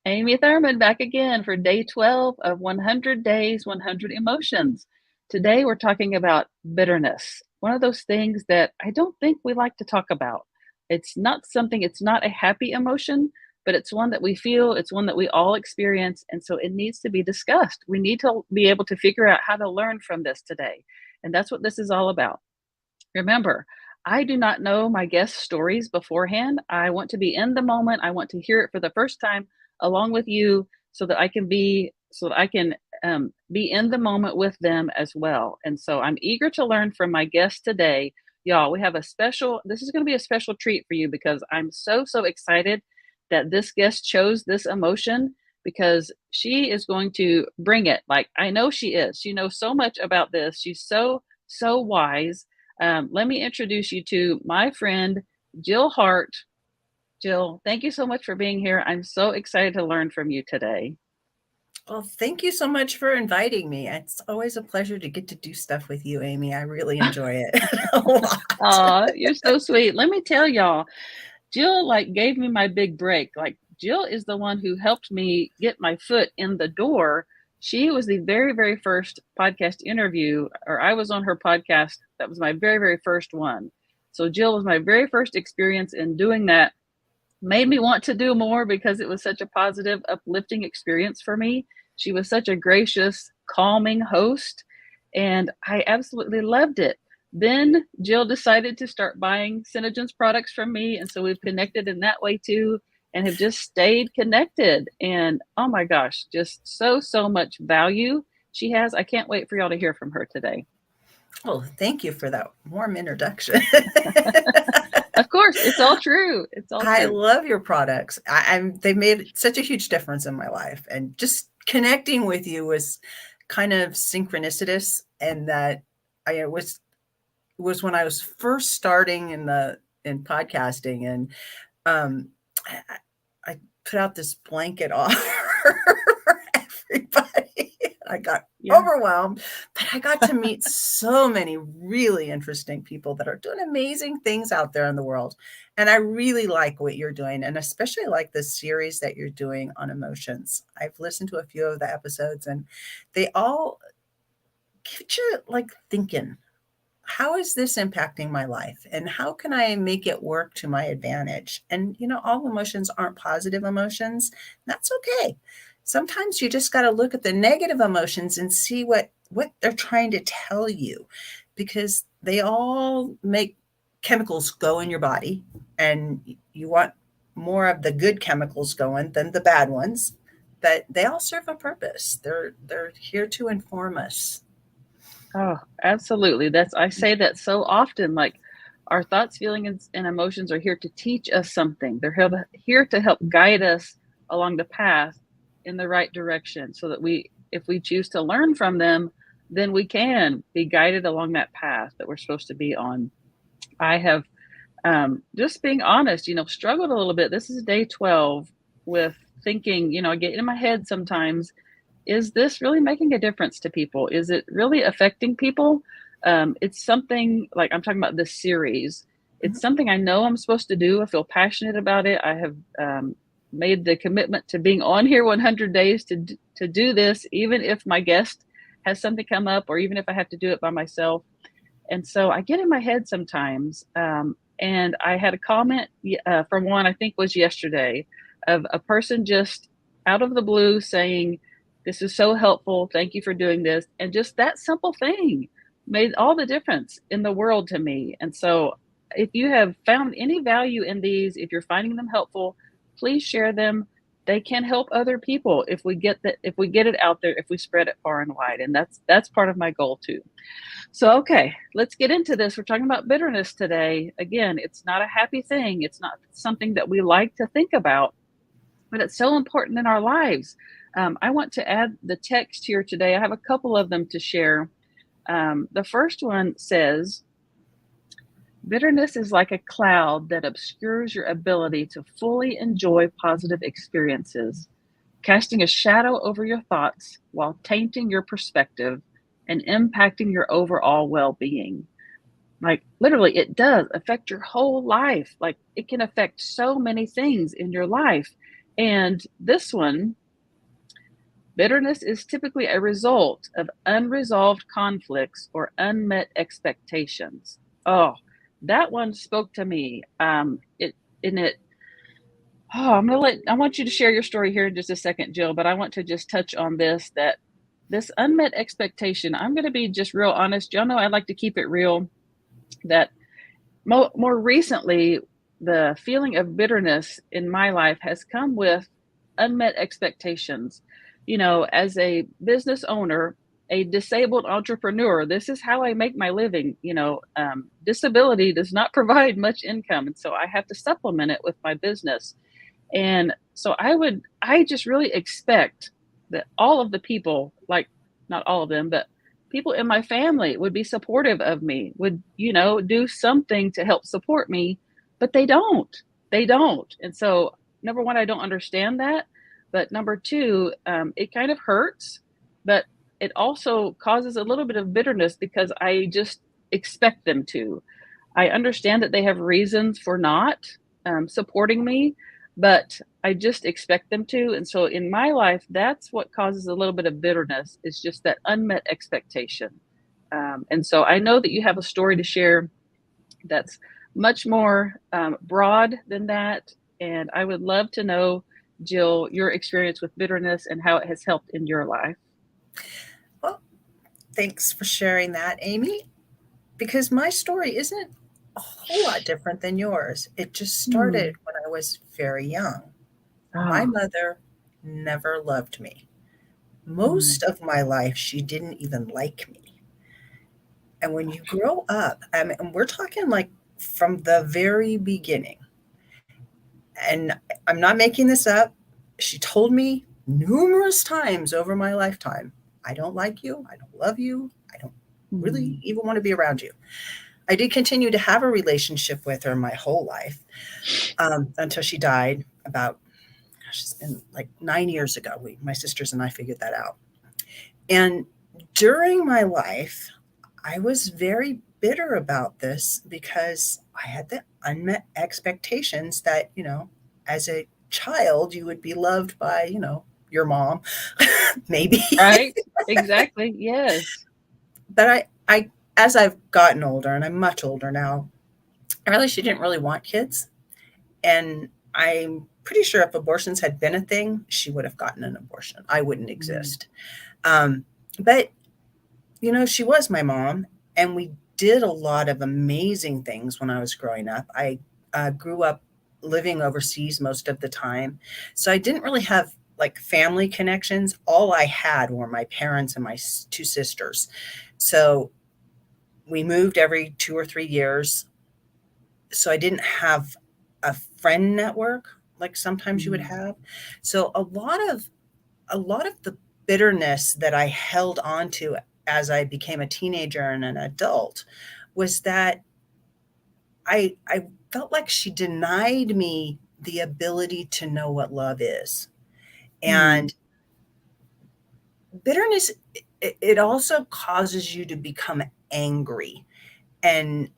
Amy Thurman back again for day 12 of 100 Days, 100 Emotions. Today we're talking about bitterness, one of those things that I don't think we like to talk about. It's not a happy emotion, but it's one that we feel, it's one that we all experience, and so it needs to be discussed. We need to be able to figure out how to learn from this today. And that's what this is all about. Remember, I do not know my guest stories beforehand. I want to be in the moment. I want to hear it for the first time along with you so that I can be in the moment with them as well. And so I'm eager to learn from my guest today. Y'all, we have this is going to be a special treat for you because I'm so excited that this guest chose this emotion because she is going to bring it. Like I know she is. She knows so much about this. She's so wise. Let me introduce you to my friend, Jill Hart. Jill, thank you so much for being here. I'm so excited to learn from you today. Well, thank you so much for inviting me. It's always a pleasure to get to do stuff with you, Amy. I really enjoy it a lot. Aw, you're so sweet. Let me tell y'all, Jill like gave me my big break. Like Jill is the one who helped me get my foot in the door. She was the very first podcast interview, or I was on her podcast. That was my very first one. So Jill was my very first experience in doing that. Made me want to do more because it was such a positive, uplifting experience for me. She was such a gracious, calming host, and I absolutely loved it. Then Jill decided to start buying Synogen's products from me, and so we've connected in that way too, and have just stayed connected. And oh my gosh, just so much value she has. I can't wait for y'all to hear from her today. Well, thank you for that warm introduction. Of course, it's all true. It's all I true. love your products. They've made such a huge difference in my life, and just connecting with you was kind of synchronicitous, and that I it was when I was first starting in podcasting, and um, I, I put out this blanket offer for everybody. I got Yeah. overwhelmed, but I got to meet so many really interesting people that are doing amazing things out there in the world. And I really like what you're doing, and especially like the series that you're doing on emotions. I've listened to a few of the episodes, and they all get you like thinking, how is this impacting my life, and how can I make it work to my advantage? And all emotions aren't positive emotions. That's okay. Sometimes you just got to look at the negative emotions and see what they're trying to tell you, because they all make chemicals go in your body, and you want more of the good chemicals going than the bad ones. But they all serve a purpose. They're here to inform us. Oh, absolutely. I say that so often. Like our thoughts, feelings, and emotions are here to teach us something. Here to help guide us along the path in the right direction so that if we choose to learn from them, then we can be guided along that path that we're supposed to be on. I have, just being honest, struggled a little bit. This is day 12 with thinking, I get in my head sometimes, is this really making a difference to people? Is it really affecting people? It's something like I'm talking about this series. It's something I know I'm supposed to do. I feel passionate about it. I have made the commitment to being on here 100 days to do this, even if my guest has something come up, or even if I have to do it by myself. And so I get in my head sometimes. And I had a comment from one, I think was yesterday, of a person just out of the blue saying, "This is so helpful. Thank you for doing this." And just that simple thing made all the difference in the world to me. And so if you have found any value in these, if you're finding them helpful, please share them. They can help other people if we get it out there, if we spread it far and wide. And that's part of my goal too. So, okay, let's get into this. We're talking about bitterness today. Again, it's not a happy thing. It's not something that we like to think about, but it's so important in our lives. I want to add the text here today. I have a couple of them to share. The first one says, bitterness is like a cloud that obscures your ability to fully enjoy positive experiences, casting a shadow over your thoughts while tainting your perspective and impacting your overall well being. Like, literally, it does affect your whole life. Like, it can affect so many things in your life. And this one, bitterness is typically a result of unresolved conflicts or unmet expectations. Oh, that one spoke to me. It in it. Oh, I want you to share your story here in just a second, Jill, but I want to just touch on this that this unmet expectation. I'm going to be just real honest. Y'all know I like to keep it real. That more recently, the feeling of bitterness in my life has come with unmet expectations. You know, as a business owner, a disabled entrepreneur, this is how I make my living. Disability does not provide much income. And so I have to supplement it with my business. And so I just really expect that all of the people, like not all of them, but people in my family would be supportive of me, would, do something to help support me, but they don't. They don't. And so, number one, I don't understand that. But number two, it kind of hurts, but it also causes a little bit of bitterness because I just expect them to. I understand that they have reasons for not supporting me, but I just expect them to. And so in my life, that's what causes a little bit of bitterness, is just that unmet expectation. And so I know that you have a story to share that's much more broad than that. And I would love to know, Jill, your experience with bitterness and how it has helped in your life. Well, thanks for sharing that, Amy, because my story isn't a whole lot different than yours. It just started Hmm. when I was very young. My Ah. mother never loved me. Hmm. Most of my life, she didn't even like me. And when you grow up, and we're talking like from the very beginning, and I'm not making this up, she told me numerous times over my lifetime, I don't like you, I don't love you, I don't really Hmm. even want to be around you. I did continue to have a relationship with her my whole life until she died about, gosh, it's been like 9 years ago. My sisters and I figured that out. And during my life, I was very bitter about this because I had the unmet expectations that, as a child, you would be loved by, your mom, maybe. Right? Exactly. Yes. But as I've gotten older, and I'm much older now, I realized she didn't really want kids. And I'm pretty sure if abortions had been a thing, she would have gotten an abortion. I wouldn't Hmm. exist. But she was my mom, and we did a lot of amazing things when I was growing up. I grew up living overseas most of the time, so I didn't really have like family connections. All I had were my parents and my two sisters. So we moved every 2 or 3 years. So I didn't have a friend network like sometimes you would Hmm. have. So a lot of the bitterness that I held on to as I became a teenager and an adult was that I felt like she denied me the ability to know what love is. Hmm. And bitterness, it also causes you to become angry and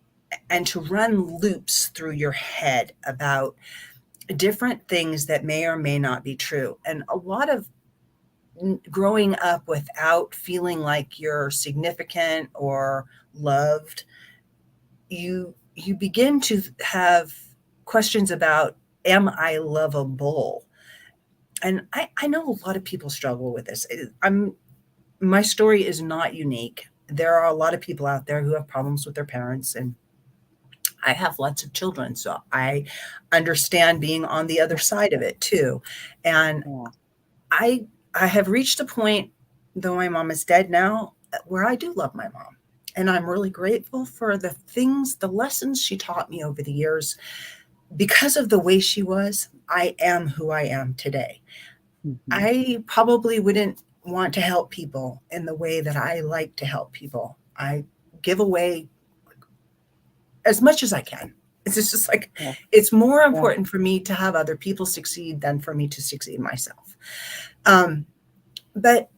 to run loops through your head about different things that may or may not be true. And a lot of growing up without feeling like you're significant or loved, you begin to have questions about, am I lovable? And I know a lot of people struggle with this. My story is not unique. There are a lot of people out there who have problems with their parents, and I have lots of children, so I understand being on the other side of it too. And Yeah. I I have reached a point, though my mom is dead now, where I do love my mom. And I'm really grateful for the lessons she taught me over the years. Because of the way she was, I am who I am today. Hmm. I probably wouldn't want to help people in the way that I like to help people. I give away as much as I can. It's just like, Yeah. it's more Yeah. important for me to have other people succeed than for me to succeed myself. Um, but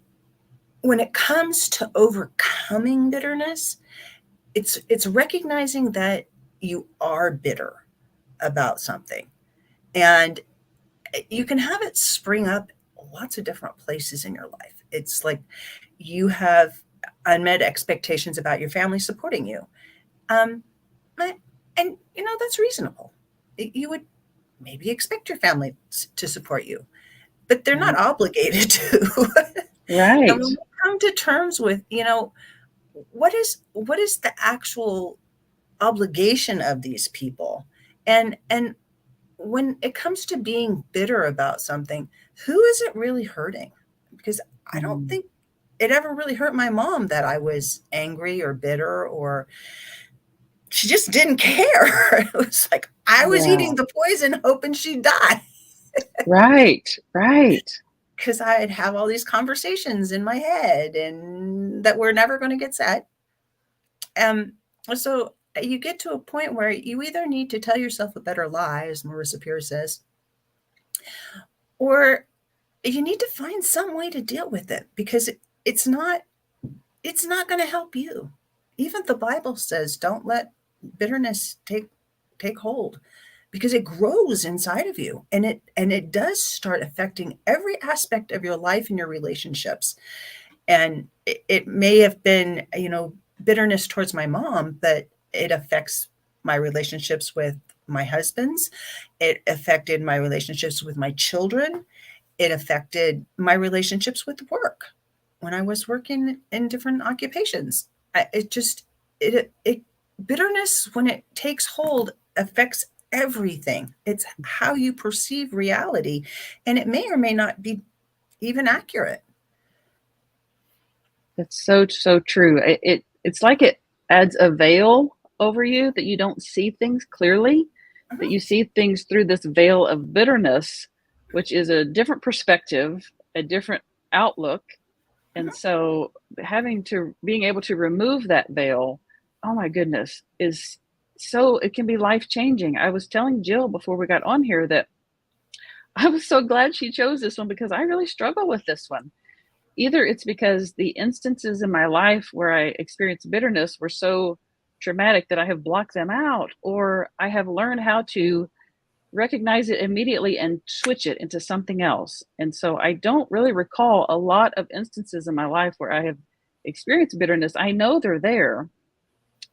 when it comes to overcoming bitterness, it's recognizing that you are bitter about something. And you can have it spring up lots of different places in your life. It's like you have unmet expectations about your family supporting you. Um, and, that's reasonable. You would maybe expect your family to support you, but they're not Right. obligated to. And Right. when we come to terms with, what is the actual obligation of these people? And when it comes to being bitter about something, who is it really hurting? Because I don't Mm. think it ever really hurt my mom that I was angry or bitter, or she just didn't care. It was like I was Yeah. eating the poison hoping she'd die, Right. Right. because I'd have all these conversations in my head and that were never going to get said. Um, so you get to a point where you either need to tell yourself a better lie, as Marissa Peer says, or you need to find some way to deal with it, because it's not it's not going to help you. Even the Bible says don't let bitterness take hold, because it grows inside of you, and it does start affecting every aspect of your life and your relationships. And it may have been, bitterness towards my mom, but it affects my relationships with my husband's. It affected my relationships with my children. It affected my relationships with work when I was working in different occupations. It just it bitterness, when it takes hold, affects everything. It's how you perceive reality, and it may or may not be even accurate. That's so, so true. It's like it adds a veil over you that you don't see things clearly, that Mhm. you see things through this veil of bitterness, which is a different perspective, a different outlook. And Mhm. so being able to remove that veil, oh my goodness, is so it can be life changing. I was telling Jill before we got on here that I was so glad she chose this one because I really struggle with this one. Either it's because the instances in my life where I experienced bitterness were so traumatic that I have blocked them out, or I have learned how to recognize it immediately and switch it into something else. And so I don't really recall a lot of instances in my life where I have experienced bitterness. I know they're there,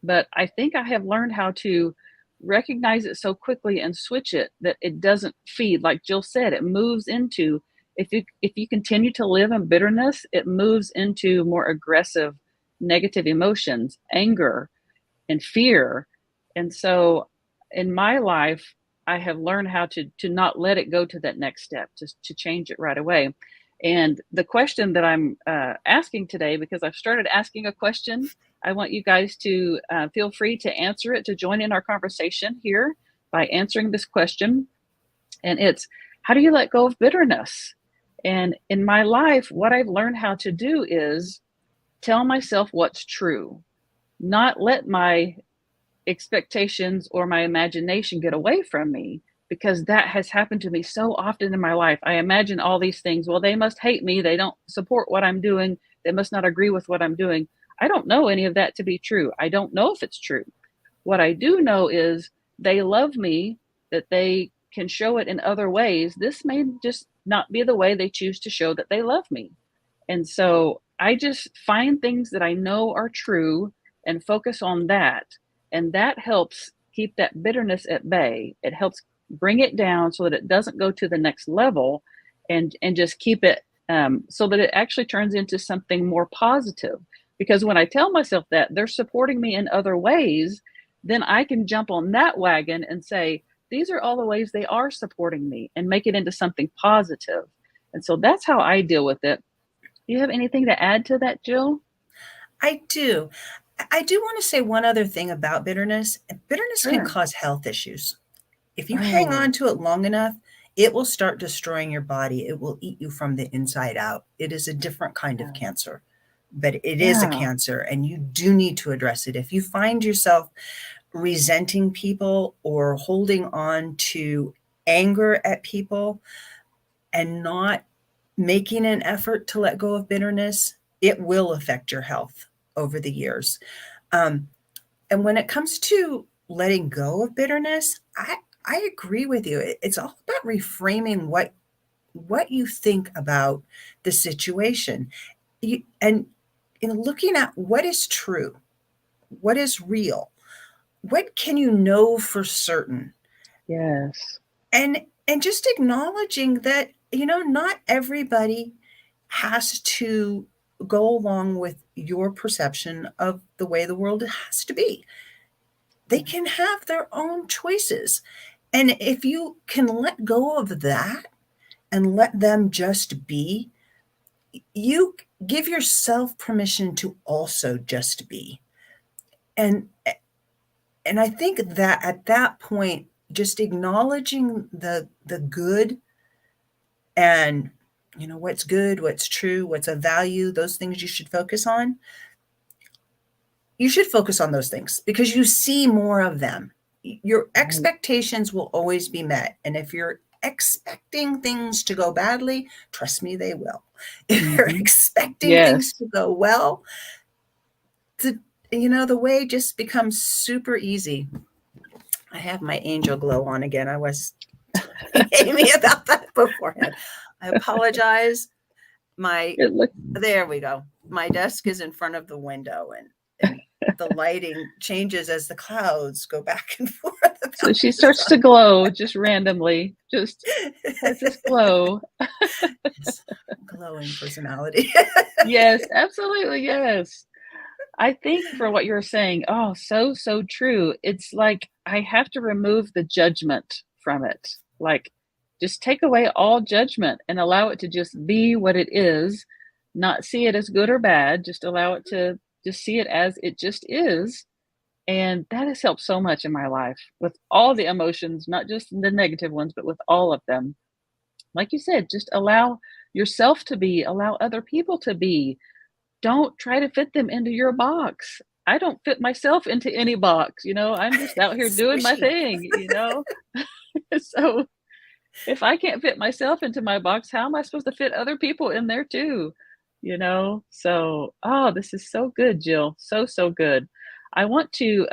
but I think I have learned how to recognize it so quickly and switch it that it doesn't feed. Like Jill said, it moves into, if you continue to live in bitterness, it moves into more aggressive negative emotions, anger and fear. And so in my life, I have learned how to not let it go to that next step, to change it right away. And the question that I'm asking today, because I've started asking a question, I want you guys to feel free to answer it, to join in our conversation here by answering this question. And it's, how do you let go of bitterness? And in my life, what I've learned how to do is tell myself what's true, not let my expectations or my imagination get away from me, because that has happened to me so often in my life. I imagine all these things. Well, they must hate me. They don't support what I'm doing. They must not agree with what I'm doing. I don't know any of that to be true. I don't know if it's true. What I do know is they love me, that they can show it in other ways. This may just not be the way they choose to show that they love me. And so I just find things that I know are true and focus on that. And that helps keep that bitterness at bay. It helps bring it down so that it doesn't go to the next level, and just keep it so that it actually turns into something more positive. Because when I tell myself that they're supporting me in other ways, then I can jump on that wagon and say, these are all the ways they are supporting me, and make it into something positive. And so that's how I deal with it. Do you have anything to add to that, Jill? I do. I do want to say one other thing about bitterness. Bitterness can Sure. cause health issues. If you hang Oh, on to it long enough, it will start destroying your body. It will eat you from the inside out. It is a different kind of yeah. cancer, but it is a Yeah. cancer, and you do need to address it. If you find yourself resenting people or holding on to anger at people and not making an effort to let go of bitterness, it will affect your health over the years. Um, and when it comes to letting go of bitterness, I agree with you. It's all about reframing what you think about the situation. And in looking at what is true, what is real, what can you know for certain, Yes. and just acknowledging that, not everybody has to go along with your perception of the way the world has to be. They can have their own choices. And if you can let go of that and let them just be, you give yourself permission to also just be. And and I think that at that point, just acknowledging the good, and what's good, what's true, what's of value, those things you should focus on. You should focus on those things because you see more of them. Your Right. expectations will always be met. And if you're expecting things to go badly, trust me, they will. If you're Hmm. expecting things Yes. to go well, the way just becomes super easy. I have my angel glow on again. I was telling Amy about that beforehand. I apologize. My It look There we go. My desk is in front of the window, and the lighting changes as the clouds go back and forth so about she the starts to glow just randomly, just has this sun. glow. Yes, glowing personality. Yes, absolutely. Yes. I think for what you're saying, oh, so, so true. It's like I have to remove the judgment from it. Like, just take away all judgment and allow it to just be what it is, not see it as good or bad, just allow it to just see it as it just is. And that has helped so much in my life with all the emotions, not just the negative ones, but with all of them. Like you said, just allow yourself to be, allow other people to be. Don't try to fit them into your box. I don't fit myself into any box, I'm just out here It's doing my squishy. thing. So if I can't fit myself into my box, how am I supposed to fit other people in there too? So, oh, this is so good, Jill. So, so good. I want to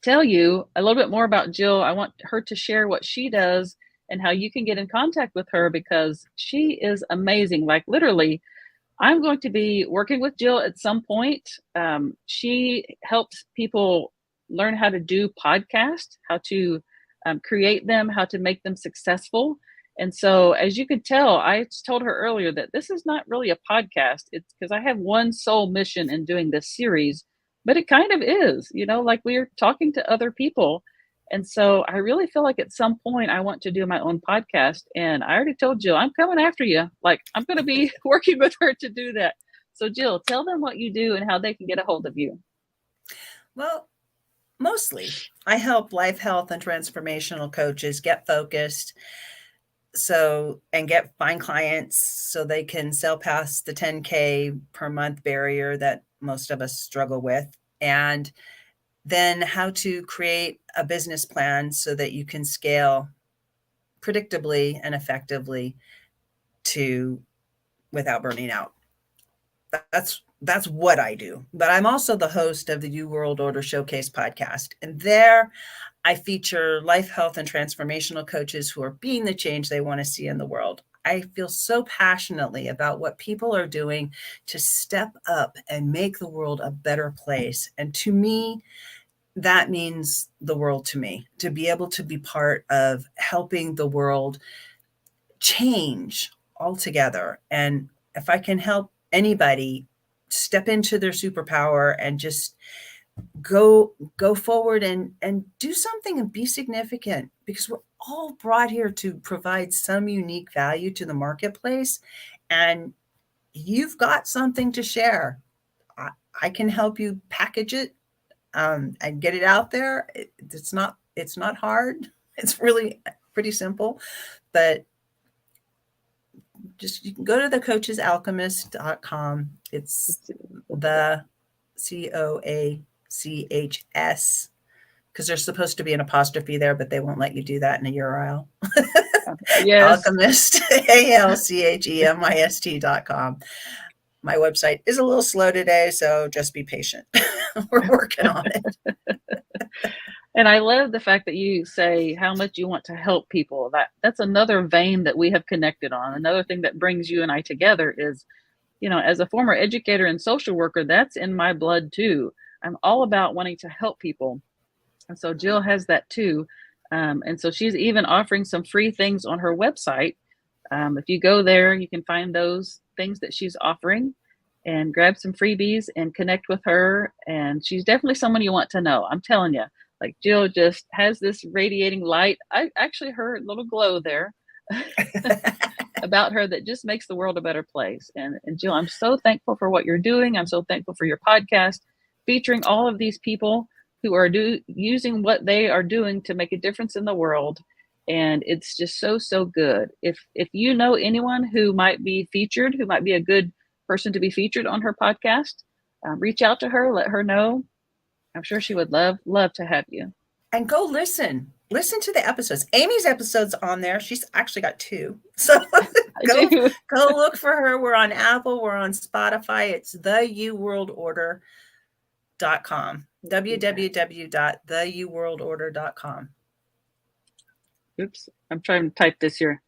tell you a little bit more about Jill. I want her to share what she does and how you can get in contact with her because she is amazing. Like, literally, I'm going to be working with Jill at some point. She helps people learn how to do podcasts, how to create them, how to make them successful. And so, as you could tell, I told her earlier that this is not really a podcast. It's because I have one sole mission in doing this series, but it kind of is, like we're talking to other people. And so I really feel like at some point I want to do my own podcast. And I already told Jill, I'm coming after you. Like, I'm going to be working with her to do that. So, Jill, tell them what you do and how they can get a hold of you. Well, mostly I help life, health, and transformational coaches get focused, and find clients so they can sell past the 10K per month barrier that most of us struggle with, and then how to create a business plan so that you can scale predictably and effectively to without burning out. That's what I do. But I'm also the host of the U World Order Showcase podcast. And there I feature life, health, and transformational coaches who are being the change they want to see in the world. I feel so passionately about what people are doing to step up and make the world a better place. And to me, that means the world to me, to be able to be part of helping the world change altogether. And if I can help anybody step into their superpower and just go forward and do something and be significant, because we're all brought here to provide some unique value to the marketplace, and you've got something to share. I can help you package it, and get it out there. It's not hard. It's really pretty simple, but just you can go to thecoachesalchemist.com. It's the COACHS, because there's supposed to be an apostrophe there, but they won't let you do that in a URL. Yes. Alchemist, ALCHEMIST.com. My website is a little slow today, so just be patient. We're working on it. And I love the fact that you say how much you want to help people. That's another vein that we have connected on. Another thing that brings you and I together is, as a former educator and social worker, that's in my blood too. I'm all about wanting to help people. And so Jill has that too. And so she's even offering some free things on her website. If you go there, you can find those things that she's offering and grab some freebies and connect with her. And she's definitely someone you want to know. I'm telling you, like Jill just has this radiating light. I actually heard a little glow there about her that just makes the world a better place. And Jill, I'm so thankful for what you're doing. I'm so thankful for your podcast featuring all of these people who are using what they are doing to make a difference in the world. And it's just so good. If you know anyone who might be featured, who might be a good person to be featured on her podcast, reach out to her, let her know. I'm sure she would love to have you. And go listen to the episodes. Amy's episode's on there. She's actually got 2. So go look for her. We're on Apple, we're on Spotify. It's theuworldorder.com. www.theuworldorder.com. Oops, I'm trying to type this here.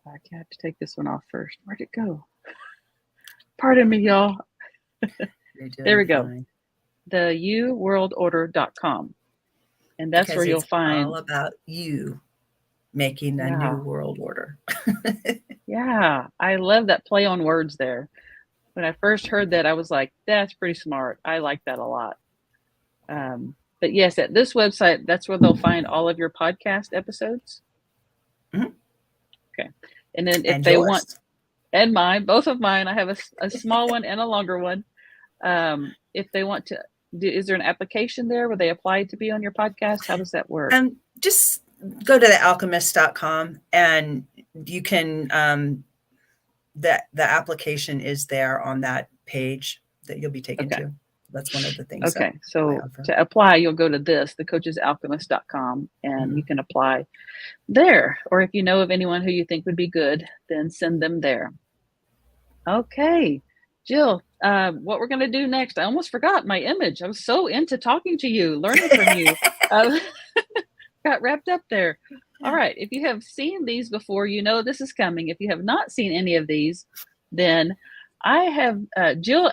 I have to take this one off first. Where'd it go? Pardon me, y'all. There we go. Fine. theuworldorder.com. And that's where you'll find all about you making a new world order. Yeah, I love that play on words there. When I first heard that, I was like, that's pretty smart. I like that a lot. But yes, at this website, that's where they'll find all of your podcast episodes. Mm-hmm. Okay. And then if they want, and mine, both of mine, I have a small one and a longer one. If they want to, is there an application there where they apply to be on your podcast? How does that work? Just go to thealchemist.com and you can, the application is there on that page that you'll be taken to. That's one of the things. Okay. So to apply, you'll go to thecoachesalchemist.com and you can apply there. Or if you know of anyone who you think would be good, then send them there. Okay. Jill, what we're going to do next, I almost forgot my image. I was so into talking to you, learning from you. Got wrapped up there. All right. If you have seen these before, you know this is coming. If you have not seen any of these, then I have Jill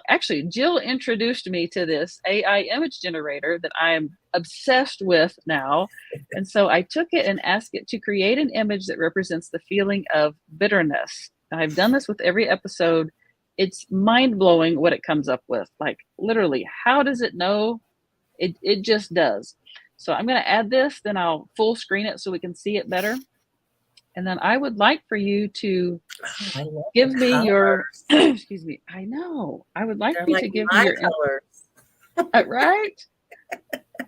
introduced me to this AI image generator that I am obsessed with now. And so I took it and asked it to create an image that represents the feeling of bitterness. I've done this with every episode. It's mind-blowing what it comes up with. Like literally, how does it know? It just does. So I'm going to add this, then I'll full screen it so we can see it better. And then I would like for you to give me your, excuse me, I know. I would like for you to give me your colors. Right?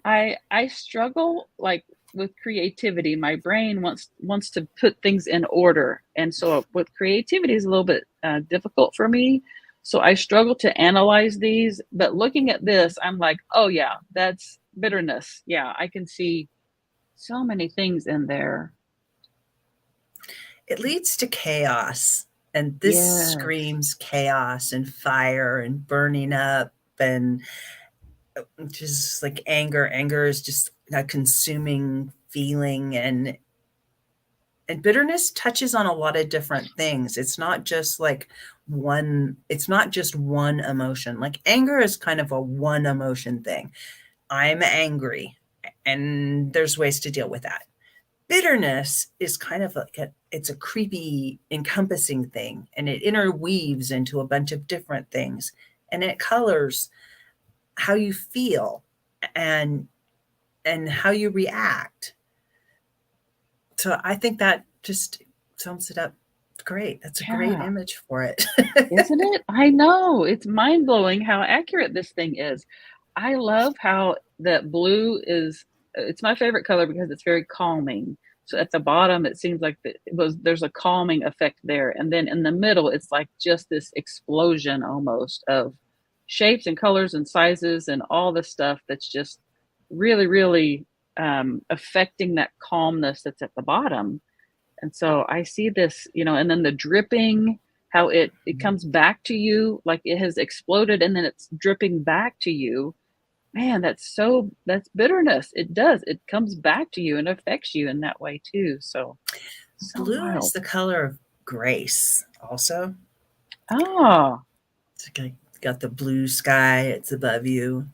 I struggle like with creativity. My brain wants to put things in order. And so with creativity is a little bit difficult for me. So I struggle to analyze these, but looking at this, I'm like, oh yeah, that's bitterness. Yeah, I can see so many things in there. It leads to chaos, and this screams chaos and fire and burning up and just like anger. Anger is just a consuming feeling, and bitterness touches on a lot of different things. It's not just like one emotion. Like anger is kind of a one emotion thing. I'm angry, and there's ways to deal with that. Bitterness is kind of like it's a creepy, encompassing thing, and it interweaves into a bunch of different things, and it colors how you feel and how you react. So I think that just sums it up great. That's a great image for it. Isn't it? I know. It's mind-blowing how accurate this thing is. I love how that blue is, it's my favorite color because it's very calming. So at the bottom, it seems like there's a calming effect there. And then in the middle, it's like just this explosion almost of shapes and colors and sizes and all the stuff that's just really, really affecting that calmness that's at the bottom. And so I see this, and then the dripping, how it comes back to you, like it has exploded and then it's dripping back to you. Man, that's bitterness. It does. It comes back to you and affects you in that way too. So, so Blue is wild. the color of grace also. Ah, It's got the blue sky, it's above you,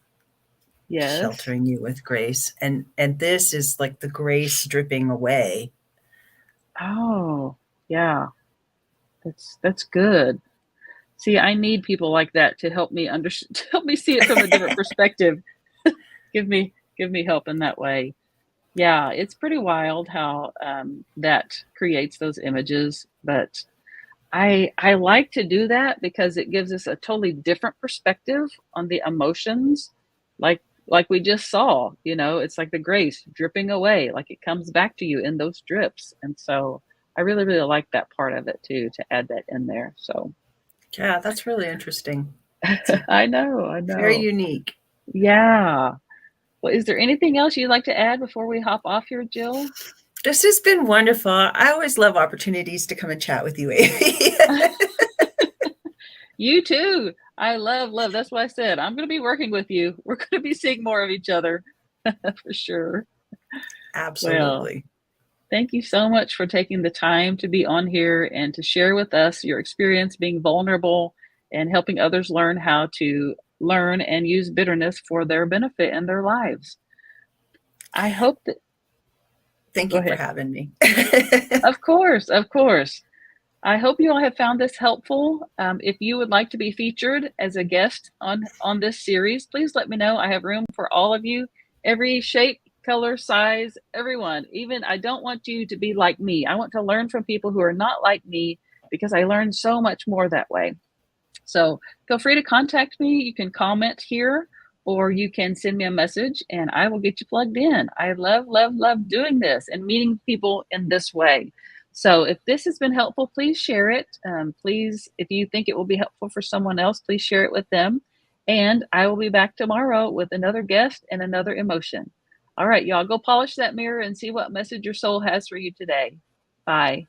yes. sheltering you with grace. And this is like the grace dripping away. Oh, yeah. That's good. See, I need people like that to help me to help me see it from a different perspective. Give me help in that way. Yeah, it's pretty wild how that creates those images, but I like to do that because it gives us a totally different perspective on the emotions, like like we just saw. It's like the grace dripping away, like it comes back to you in those drips, and so I really really like that part of it too, to add that in there. So Yeah, that's really interesting. It's I very know. unique. Yeah. Well, is there anything else you'd like to add before we hop off here, Jill? This has been wonderful. I always love opportunities to come and chat with you, Amy. You too. I love. That's why I said I'm going to be working with you. We're going to be seeing more of each other for sure. Well, Absolutely. thank you so much for taking the time to be on here and to share with us your experience being vulnerable and helping others learn how to learn and use bitterness for their benefit in their lives. I hope that, Thank go you for ahead. having me. Of course, of course. I hope you all have found this helpful. If you would like to be featured as a guest on this series, please let me know. I have room for all of you, every shape, color, size, everyone. Even I don't want you to be like me. I want to learn from people who are not like me because I learn so much more that way. So feel free to contact me. You can comment here or you can send me a message and I will get you plugged in. I love doing this and meeting people in this way. So if this has been helpful, please share it. Please, if you think it will be helpful for someone else, please share it with them. And I will be back tomorrow with another guest and another emotion. All right, y'all, go polish that mirror and see what message your soul has for you today. Bye.